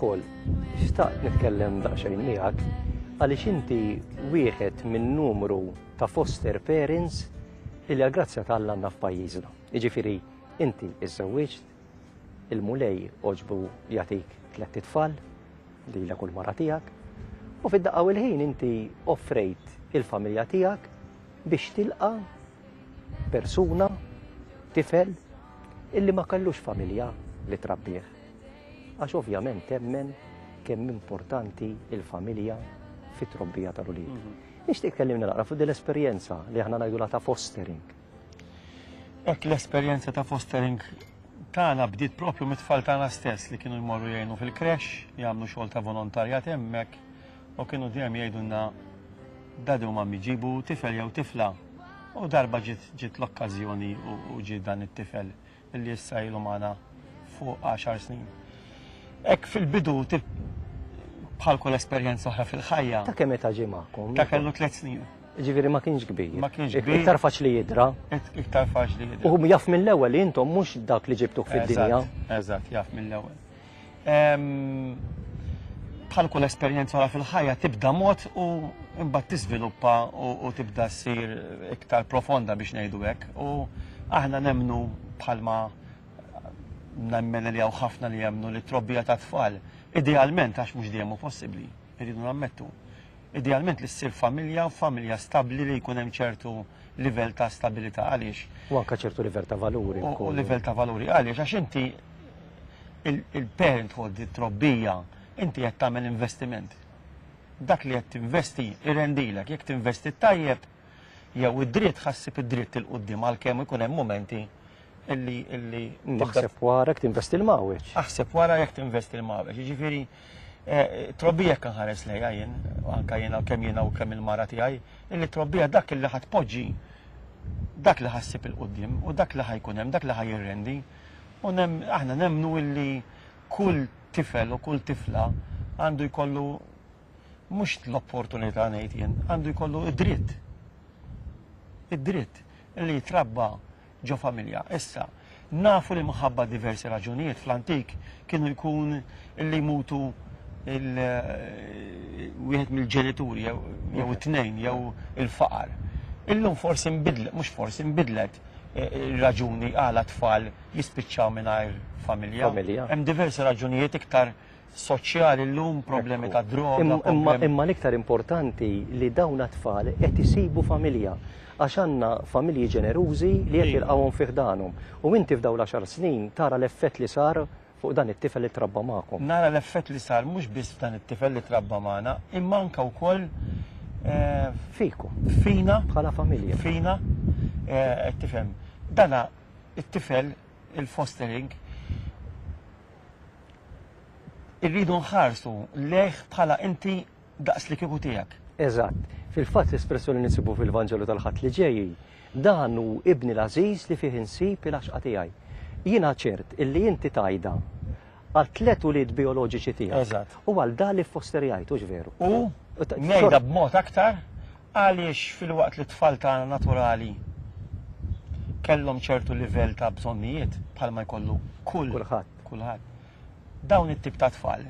ukoll xtaqt nitkellem daqsxejn miegħek għaliex inti wieħed minn numru ta' foster parents li għall-grazzja tal-Alla għandna f'pajjiżna. Jiġifieri inti iżżewwiġt, il-mulej oġbu jagħtik 3 tfal lilek u l-mara tiegħek, u fid-daqqa il-ħin inti offrejt il-familja tiegħek biex tilqa' persuna, tifel, illi ma kellux familja li trabbih. Għax ovvjament temmen kemm importanti il-familja fit-trobbija tal-ulied. Nixtieq tkellimna naqra fuq din l-esperjenza li aħna ngħidulha ta' fostering. Hekk l-esperjenza ta' fostering tagħna bdiet propju mit-tfal tagħna stess li kienu jmorru jgħinu fil-kresh, jagħmlu xogħol ta' volontarjat hemmhekk u kienu dejjem jgħidulna dadu u mammi ġibu tifel jew tifla. U darba ġiet l-okkażjoni u ġiet dan it-tifel illi issa ilu magħna fuq 10 snin. Hekk fil-bidu bħal kull esperjenza oħra fil-ħajja. Ta' kemm età ġie magħkom? Ta' kellu 3 snin. Ġifieri ma kienx kbir. Ma kienx kbir. Iktar faċli jidra. Iktar faċli jidra. U jaf mill-ewwel li intom mhux dak li ġibtuk fid-dinja. Eżatt, jaf mill-ewwel. Bħal kull esperjenza oħra fil-ħajja tibda mod u imbagħad tiżviluppa u tibda ssir iktar profonda biex ngħidu hekk. U aħna nemmnu bħalma nemmen li hawn ħafna li jemmnu li trobbija ta' tfal. Idealment għax mhux dejjem hu possibbli, irridu nammettu. Idealment li ssir familja u familja stabbli li jkun hemm ċertu livell ta' stabilità għaliex. U anke ċertu livell ta' valuri. U livell ta' valuri għaliex għax inti il-parenthood, it-trobbija, inti qed tagħmel investiment. Dak li qed tinvesti irrendilek, jekk tinvesti tajjeb, jew id-dritt ħassib id-dritt il-qudiem għalkemm ikun hemm momenti illi Naħseb wara jekk tinvesti l-mawieġ. Aħseb wara jekk tinvesti l-mawieġ. Jiġifieri trobbija kan ħares lejha jien, anke jiena kemm jiena u kemm il-mara tiegħi, illi trobbija dak li ħadpoġġi dak li ħassib il-qudiem u dak li ħajkun hemm, dak li ħajirrendi. U aħna nemmnu illi kull tifel u kull tifla għandu jkollu mhux l-opportunità ngħid jien, għandu jkollu id-dritt. Id-dritt li jitrabba ġo familja. Issa, nafu li minħabba diversi raġunijiet fl-antik kienu jkun li jmutu wieħed mill-ġenituri jew it-tnejn jew il-faqar. Illum forsi nbidlet, mhux forsi nbidlet raġuni għala tfal jispiċċaw mingħajr familja. Hemm diversi raġunijiet iktar soċjali llum, problemi ta' droga. Imma l-iktar importanti li dawn it-tfal qed isibu familja. Għax għandna familji ġenerużi li qed jilqgħuhom fih danhom. U inti f'dawn l-10 snin tara l-effett li sar fuq dan it-tifel li trabba magħkom. Nara l-effett li sar mhux biss f'dan it-tifel li trabba magħna, imma anke wkoll fiku. Fina bħala familja. Fina tifhem. Dana it-tifel il-fostering irridu nħarsu leħ bħala inti daqs li kieku tiegħek. Eżatt. Fil-fatt l-espressjoni nisibu fil-Vanġelu tal-ħadd li ġejji, dan hu ibni l-Ażiż li fih insib il-għaxqa tiegħi. Jiena ċert illi inti tajda għal 3 ulied bioloġiċi tiegħek. Eżatt. U għal dan li ffosterijajt, hux veru. U ngħidha b'mod aktar għaliex fil-waqt li tfal tagħna naturali kellhom ċertu livell ta' bżonnijiet bħalma jkollu kulħadd. Dawn it-tip ta' tfal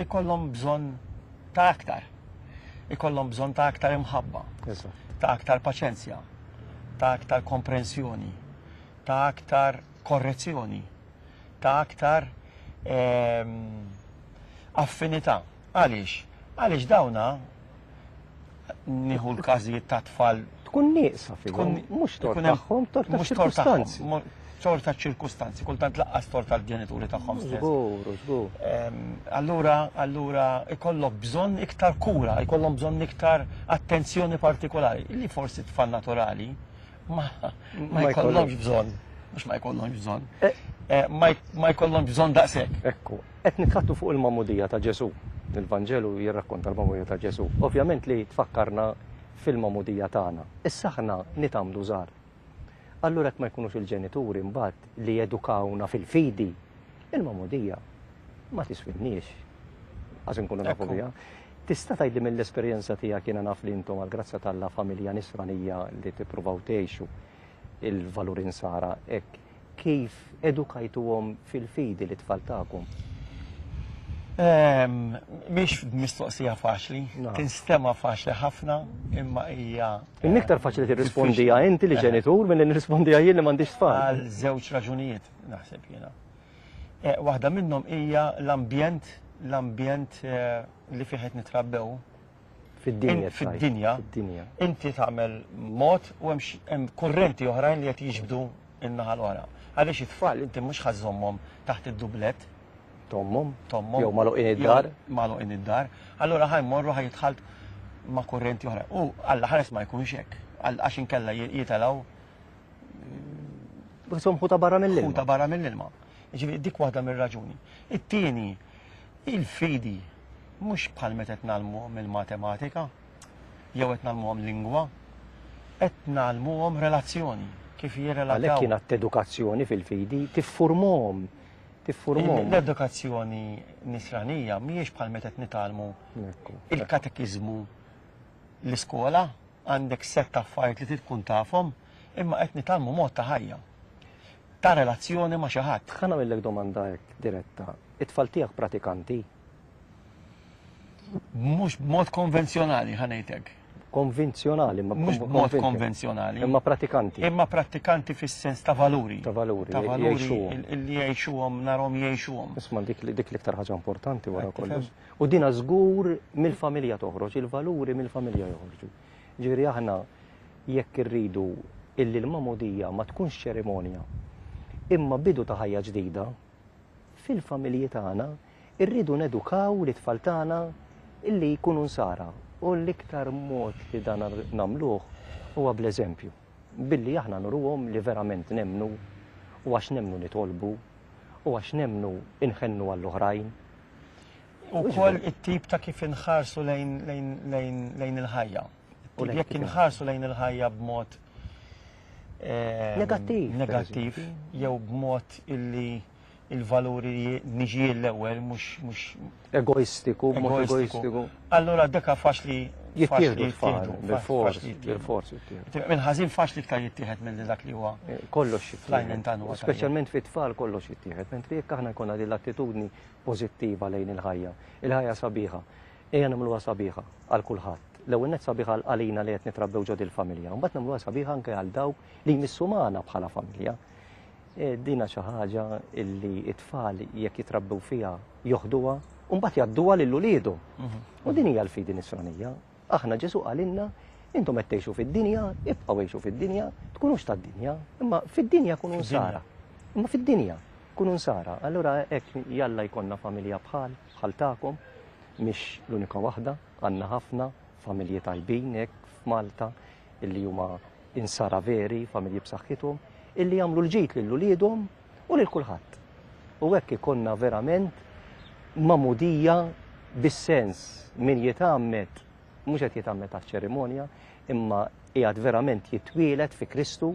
ikollhom bżonn ta' aktar. Ikollhom bżonn ta' aktar imħabba, ta' aktar paċenzja, ta' aktar komprensjoni, ta' aktar korrezzjoni, ta' aktar affinità. Għaliex? Għaliex dawna nieħu l-każijiet ta' tfal tkun nieqsa fihom, mhux tort tagħhom, tort ta' ċirkustanzi. Tort ta' ċirkustanzi, kultant laqqas tort tal-ġenituri tagħhom stess. Żgur. Allura ikollok bżonn iktar kura, ikollhom bżonn iktar attenzjoni partikolari, illi forsi tfal naturali ma jkollhomx bżonn, mhux ma jkollhomx bżonn. Ma jkollhomx bżonn daqshekk. Ekku, qed nitħattu fuq il-Mamudija ta' Ġesu. Il-Vanġelu jirrakkonta l-Mamudija ta' Ġesu. Ovvjament li tfakkarna fil-Mamudija tagħna. Issa aħna nitamlu żgħar. Allura jekk ma jkunux il-ġenituri mbagħad li jedukawna fil-fidi, il-Mamudija ma tiswinniex. Għaż inkunu nafu biha. Tista' tgħidli mill-esperjenza tiegħek jiena naf li intom għall-grazza tal familja nisranija li tippruvaw tgħixu il-valur insara hekk kif edukajtuhom fil-fidi li tfal tagħkom? Miex mistoqsija faċli, tinstema faċli ħafna, imma hija. Iktar faċli tirrispondija inti li ġenitur milli nirrispondija jien li m'għandix tfal. Għal żewġ raġunijiet naħseb jiena. Waħda minnhom hija l-ambjent li fih qed nitrabbew. Fid-dinja. Inti tagħmel mod u hemm kurrenti oħrajn li qed jiġbdu in-naħa l-oħra. Għaliex it-tfal inti mhux ħażommhom taħt id-dublett. Tommhom. Jew magħluqin id-dar. Magħluqin id-dar. Allura ħajmorru ħajitħalt ma' kurrenti oħra. U alla ħares ma jkunx hekk. Għax inkella jitelgħu. Ħuta barra mill-ilma. Ħuta barra mill-ilma. Ġifieri dik waħda mir-raġuni. It-tieni, il-fidi mhux bħal meta qed nagħlmuhom il-matematika, jew qed nagħlmuhom lingwa, qed nagħlmuhom relazzjoni. Kif jirrelataw. Għalhekk kienet edukazzjoni fil-fidi tiffurmhom. L-edukazzjoni nisranija mhijiex bħal meta qed nitgħallmu il-katekiżmu l-iskola għandek set affarijiet li trid tkun tafhom, imma qed nitgħallmu mod ta' ħajja. Ta' relazzjoni ma' xi ħadd. Ħa nagħmellek domanda hekk diretta. It-tfal tiegħek pratikanti? Mhux b'mod konvenzjonali ħanejtek. Konvenzjonali, ma mhux b'mod konvenzjonali. Imma pratikanti. Imma pratikanti fis-sens ta' valuri. Ta' valuri. Ta' valuri li jgħixuhom narhom jgħixuhom. Isma' dik l-iktar ħaġa importanti wara kollox. U dina żgur mill-familja toħroġ, il-valuri mill-familja joħorġu. Ġifieri aħna jekk irridu illi l-mamudija ma tkunx ċerimonja, imma bidu ta' ħajja ġdida, fil-familji tagħna irridu nedukaw l-itfal tagħna illi jkunu nsara. U l-iktar mod li dan nagħmluh huwa bl-eżempju. Billi aħna nurruhom li verament nemnu u għax nemnu nitolbu u għax nemnu inħennu għall-oħrajn. Ukoll it-tip ta' kif inħarsu lejn il-ħajja. Jekk inħarsu lejn il-ħajja b'mod negattiv jew b'mod illi il-valuri niġi l-ewwel mhux egoistiku, b'mod egoistiku. Allura dekka faċli jittieħdu bil-forsi. Minn ħażin faċli iktar jittieħed minn dak li huwa. Kollox jittieħed. Speċjalment fit-tfal kollox jittieħed. Mentri jekk aħna jkollna din l-attitudni pożittiva lejn il-ħajja. Il-ħajja sabiħa. Ejja nagħmluha sabiħa għal kulħadd. L-ewwel nett sabiħa għalina li qed nitrabbew ġod il-familja. Mbagħad nagħmluha sabiħa anke għal dawk li jmissu magħna bħala familja. Dina xi ħaġa illi it-tfal jekk jitrabbew fiha joħduha u mbagħad jgħadduha lil uliedu. U din hija l-fidi nisranija. Aħna Ġesu qalilna intom qed tgħixu fid-dinja, ibqgħu għejxu fid-dinja, tkunux tad-dinja, imma fid-dinja kunu nsara. Imma fid-dinja kunu nsara. Allura hekk jalla jkollna familja bħal tagħkom, mhix l-unika waħda, għandna ħafna familji tajbin hekk f'Malta illi huma insara veri, familji b'saħħithom, illi jagħmlu l-ġid lil uliedhom u lil kulħadd. U hekk ikonna verament mamudija bis-sens min jitgħammet mhux qed jitgħammet għaċ-ċerimonja, imma qiegħed verament jitwielet fi Kristu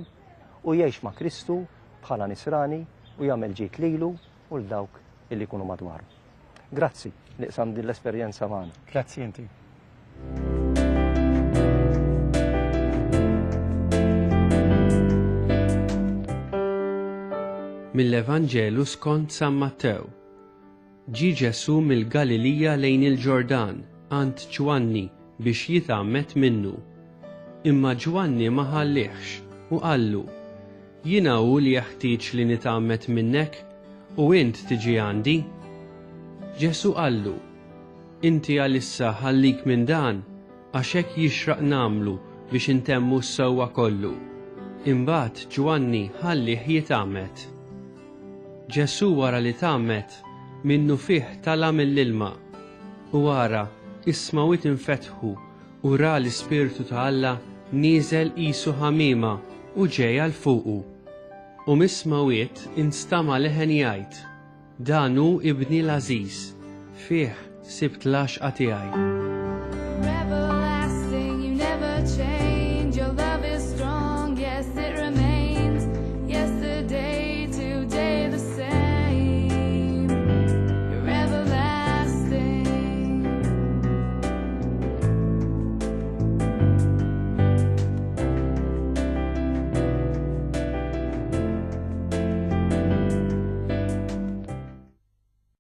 u jgħix ma' Kristu bħala nisrani u jagħmel ġid lilu u l dawk illi jkunu madwaru. Grazzi li qsam din l-esperjenza magħna. Grazzi inti. Mill-Evanġelu skont San Mattew. Ġie Ġesu mill-Galilija lejn il-Ġordan għand Ġwanni biex jitgħammet minnu. Imma Ġwanni ma ħallihx u qallu: Jiena hu li jeħtieġ li nitgħammet minnek u int tiġi għandi? Ġesu qallu: Inti għalissa ħallik minn dan għax hekk jixraq nagħmlu biex intemmu s-sewwa kollu. Imbagħad Ġwanni ħallih jitgħammet. Ġesu wara li tagħmmet minnu fih tala mill-ilma u wara ismawit infetħu u ra l-Ispirtu ta' Alla nieżel qisu ħamiema u ġej għal fuqu. U mismawit instama leħen jgħid: Dan hu ibni l-Ażiż, fih sibt l-għaxqa tiegħi.